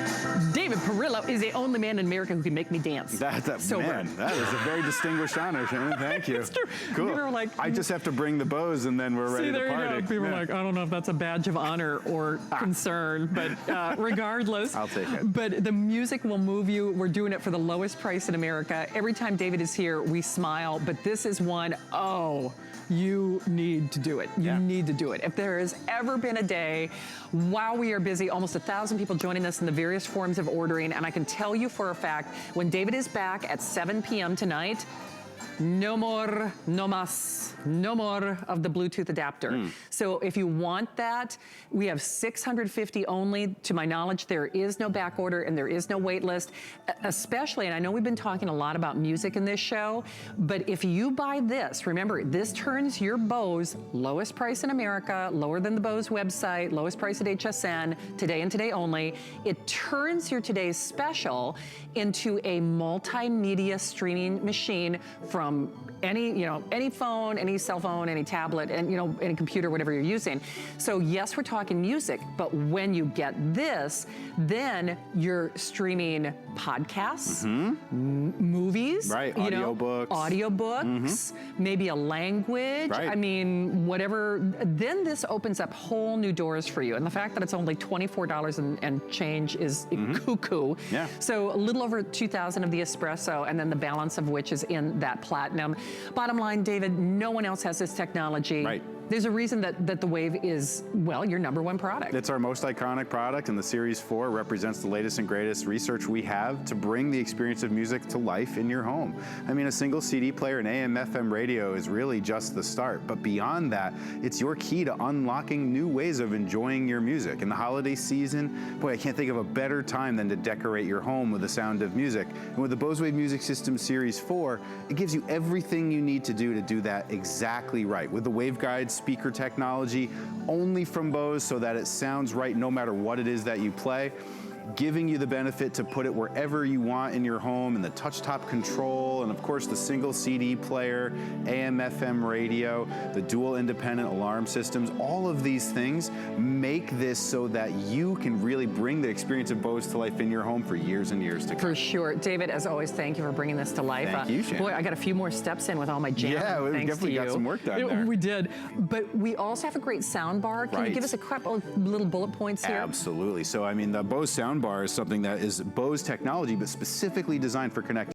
David Perillo is the only man in America who can make me dance. Man, that is a very distinguished honor, Shannon. Thank you. It's true. Cool. People are like, I just have to bring the Bose and then we're ready to party. There you go. People are like, I don't know if that's a badge of honor or concern, but regardless. I'll take it. But the music will move you. We're doing it for the lowest price in America. Every time David is here, we smile, but this is one, you need to do it. You need to do it. If there has ever been a day, while we are busy, almost 1,000 people joining us in the various forms of ordering, and I can tell you for a fact, when David is back at 7 p.m. tonight, No more, no más, no more of the Bluetooth adapter. So if you want that, we have 650 only. To my knowledge, there is no back order and there is no wait list, especially, and I know we've been talking a lot about music in this show, but if you buy this, remember, this turns your Bose, lowest price in America, lower than the Bose website, lowest price at HSN, today and today only, it turns your today's special into a multimedia streaming machine from any phone, any cell phone, any tablet, and any computer, whatever you're using. So yes, we're talking music, but when you get this, then you're streaming podcasts, movies, right? Audiobooks, maybe a language. Right. I mean, whatever. Then this opens up whole new doors for you. And the fact that it's only $24 and change is cuckoo. Yeah. So a little over 2,000 of the Espresso, and then the balance of which is in that platinum. Bottom line, David, no one else has this technology. Right. There's a reason that the Wave is, well, your #1 product. It's our most iconic product, and the Series 4 represents the latest and greatest research we have to bring the experience of music to life in your home. I mean, a single CD player and AM/FM radio is really just the start, but beyond that, it's your key to unlocking new ways of enjoying your music. In the holiday season, boy, I can't think of a better time than to decorate your home with the sound of music. And with the Bose Wave Music System Series 4, it gives you everything you need to do that exactly right. With the Waveguide speaker technology only from Bose so that it sounds right no matter what it is that you play, giving you the benefit to put it wherever you want in your home, and the touch-top control, and of course the single CD player, AM/FM radio, the dual independent alarm systems. All of these things make this so that you can really bring the experience of Bose to life in your home for years and years to come. For sure. David, as always, thank you for bringing this to life. Thank you, Shannon. Boy, I got a few more steps in with all my jam. Yeah, we thanks definitely to you. got some work done there. We did. But we also have a great sound bar. Can you give us a couple of little bullet points here? Absolutely. So, I mean, the Bose sound bar is something that is Bose technology, but specifically designed for connecting